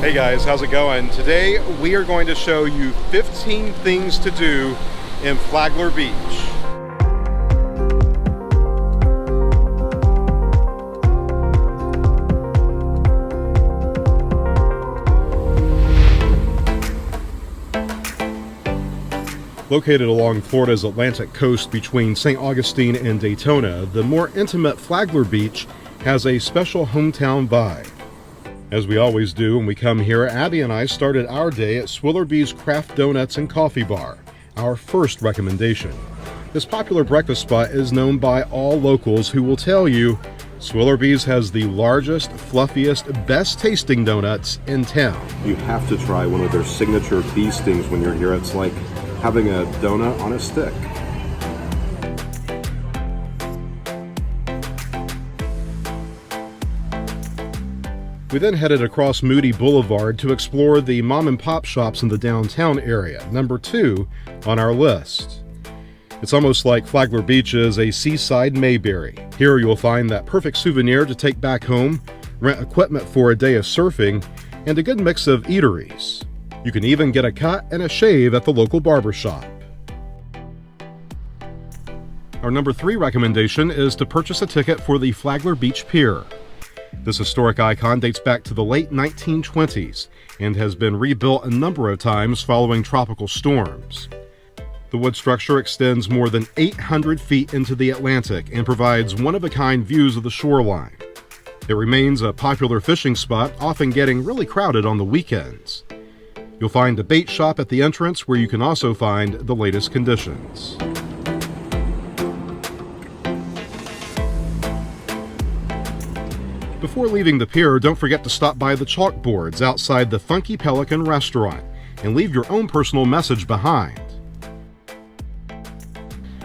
Hey guys, how's it going? Today we are going to show you 15 things to do in Flagler Beach. Located along Florida's Atlantic coast between St. Augustine and Daytona, the more intimate Flagler Beach has a special hometown vibe. As we always do when we come here, Abby and I started our day at SWILLERBEES Craft Donuts and Coffee Bar, our first recommendation. This popular breakfast spot is known by all locals who will tell you SWILLERBEES has the largest, fluffiest, best tasting donuts in town. You have to try one of their signature bee stings when you're here. It's like having a donut on a stick. We then headed across Moody Boulevard to explore the mom and pop shops in the downtown area, number 2 on our list. It's almost like Flagler Beach is a seaside Mayberry. Here you'll find that perfect souvenir to take back home, rent equipment for a day of surfing, and a good mix of eateries. You can even get a cut and a shave at the local barber shop. Our number 3 recommendation is to purchase a ticket for the Flagler Beach Pier. This historic icon dates back to the late 1920s and has been rebuilt a number of times following tropical storms. The wood structure extends more than 800 feet into the Atlantic and provides one-of-a-kind views of the shoreline. It remains a popular fishing spot, often getting really crowded on the weekends. You'll find a bait shop at the entrance where you can also find the latest conditions. Before leaving the pier, don't forget to stop by the chalkboards outside the funky Pelican restaurant and leave your own personal message behind.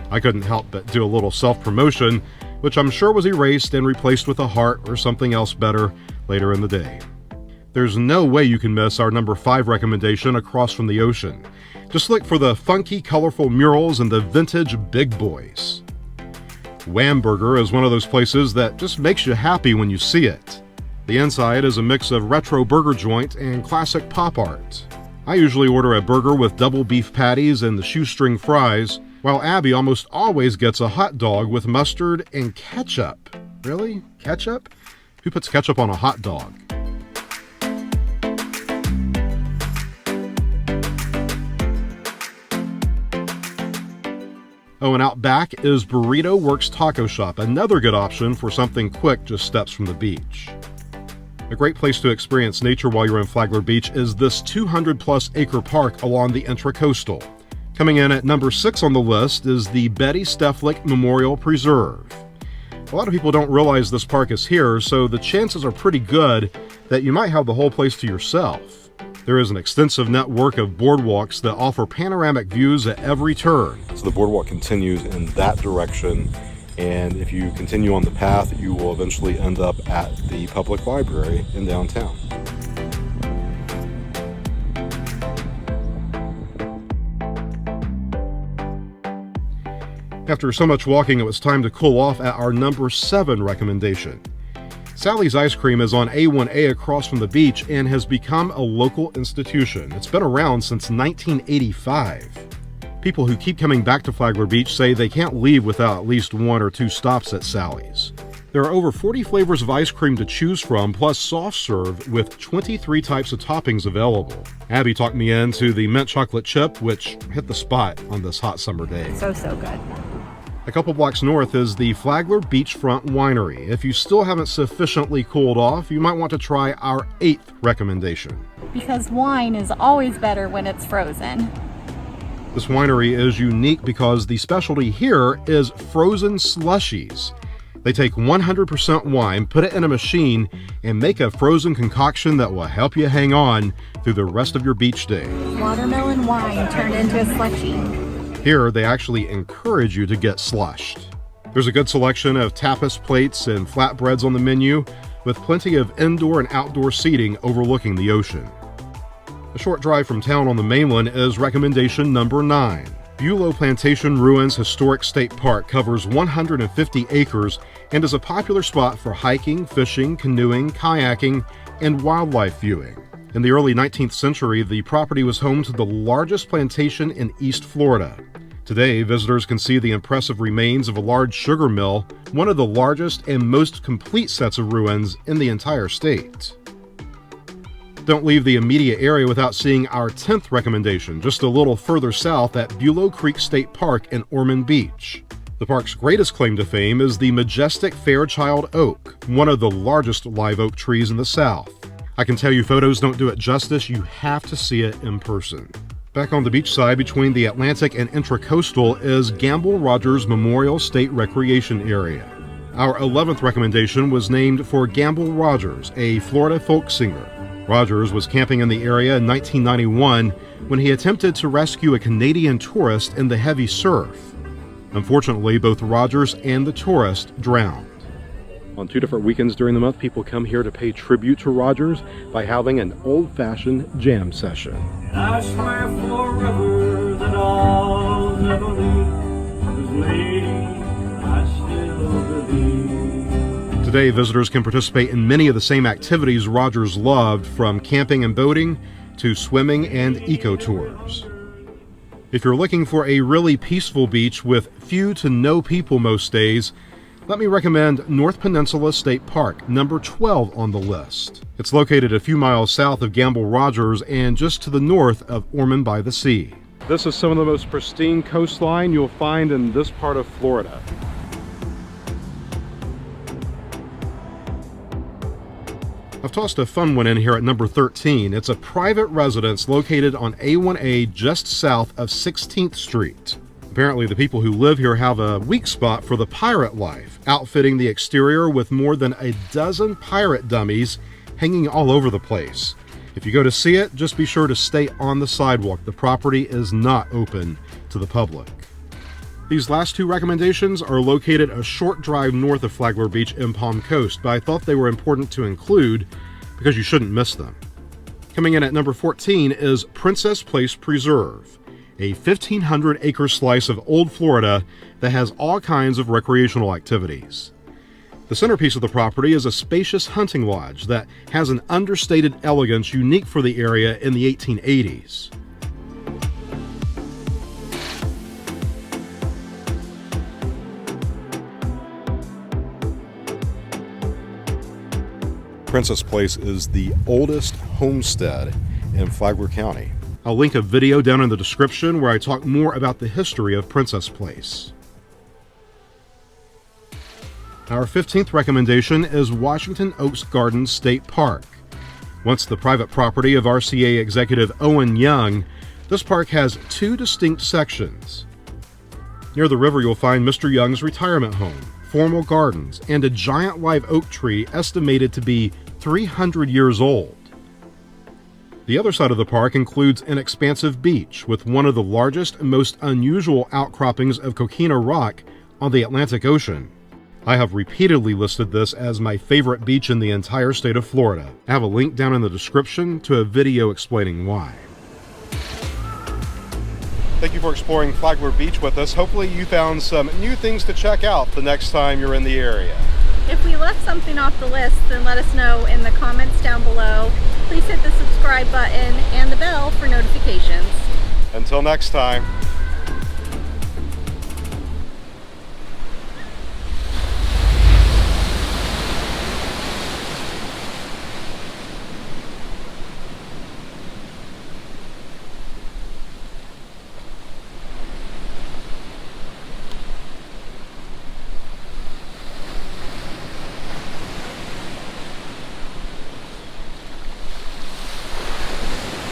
I couldn't help but do a little self-promotion, which I'm sure was erased and replaced with a heart or something else better later in the day. There's no way you can miss our number 5 recommendation across from the ocean. Just look for the funky, colorful murals and the vintage big boys. WHAAM Burger is one of those places that just makes you happy when you see it. The inside is a mix of retro burger joint and classic pop art. I usually order a burger with double beef patties and the shoestring fries, while Abby almost always gets a hot dog with mustard and ketchup. Really? Ketchup? Who puts ketchup on a hot dog? Oh, and out back is Burrito Works Taco Shop, another good option for something quick just steps from the beach. A great place to experience nature while you're in Flagler Beach is this 200-plus acre park along the Intracoastal. Coming in at number 6 on the list is the Betty Steflik Memorial Preserve. A lot of people don't realize this park is here, so the chances are pretty good that you might have the whole place to yourself. There is an extensive network of boardwalks that offer panoramic views at every turn. So the boardwalk continues in that direction, and if you continue on the path, you will eventually end up at the public library in downtown. After so much walking, it was time to cool off at our number 7 recommendation. Sally's Ice Cream is on A1A across from the beach and has become a local institution. It's been around since 1985. People who keep coming back to Flagler Beach say they can't leave without at least 1 or 2 stops at Sally's. There are over 40 flavors of ice cream to choose from, plus soft serve with 23 types of toppings available. Abby talked me into the mint chocolate chip, which hit the spot on this hot summer day. So good. A couple blocks north is the Flagler Beachfront Winery. If you still haven't sufficiently cooled off, you might want to try our 8th recommendation. Because wine is always better when it's frozen. This winery is unique because the specialty here is frozen slushies. They take 100% wine, put it in a machine, and make a frozen concoction that will help you hang on through the rest of your beach day. Watermelon wine turned into a slushie. Here, they actually encourage you to get slushed. There's a good selection of tapas plates and flatbreads on the menu, with plenty of indoor and outdoor seating overlooking the ocean. A short drive from town on the mainland is recommendation number 9. Bulow Plantation Ruins Historic State Park covers 150 acres and is a popular spot for hiking, fishing, canoeing, kayaking, and wildlife viewing. In the early 19th century, the property was home to the largest plantation in East Florida. Today, visitors can see the impressive remains of a large sugar mill, one of the largest and most complete sets of ruins in the entire state. Don't leave the immediate area without seeing our 10th recommendation, just a little further south at Bulow Creek State Park in Ormond Beach. The park's greatest claim to fame is the majestic Fairchild Oak, one of the largest live oak trees in the South. I can tell you photos don't do it justice, you have to see it in person. Back on the beach side between the Atlantic and Intracoastal is Gamble Rogers Memorial State Recreation Area. Our 11th recommendation was named for Gamble Rogers, a Florida folk singer. Rogers was camping in the area in 1991 when he attempted to rescue a Canadian tourist in the heavy surf. Unfortunately, both Rogers and the tourist drowned. On 2 different weekends during the month, people come here to pay tribute to Rogers by having an old-fashioned jam session. And I swear forever that I'll never leave, 'cause lady, I still believe. Today, visitors can participate in many of the same activities Rogers loved, from camping and boating to swimming and eco-tours. If you're looking for a really peaceful beach with few to no people most days, let me recommend North Peninsula State Park, number 12 on the list. It's located a few miles south of Gamble Rogers and just to the north of Ormond by the Sea. This is some of the most pristine coastline you'll find in this part of Florida. I've tossed a fun one in here at number 13. It's a private residence located on A1A just south of 16th Street. Apparently the people who live here have a weak spot for the pirate life, outfitting the exterior with more than a dozen pirate dummies hanging all over the place. If you go to see it, just be sure to stay on the sidewalk. The property is not open to the public. These last 2 recommendations are located a short drive north of Flagler Beach in Palm Coast, but I thought they were important to include because you shouldn't miss them. Coming in at number 14 is Princess Place Preserve, a 1,500-acre slice of old Florida that has all kinds of recreational activities. The centerpiece of the property is a spacious hunting lodge that has an understated elegance unique for the area in the 1880s. Princess Place is the oldest homestead in Flagler County. I'll link a video down in the description where I talk more about the history of Princess Place. Our 15th recommendation is Washington Oaks Gardens State Park. Once the private property of RCA executive Owen Young, this park has 2 distinct sections. Near the river you'll find Mr. Young's retirement home, formal gardens, and a giant live oak tree estimated to be 300 years old. The other side of the park includes an expansive beach with one of the largest and most unusual outcroppings of coquina rock on the Atlantic Ocean. I have repeatedly listed this as my favorite beach in the entire state of Florida. I have a link down in the description to a video explaining why. Thank you for exploring Flagler Beach with us. Hopefully you found some new things to check out the next time you're in the area. If we left something off the list, then let us know in the comments down below. Please hit the subscribe button and the bell for notifications. Until next time.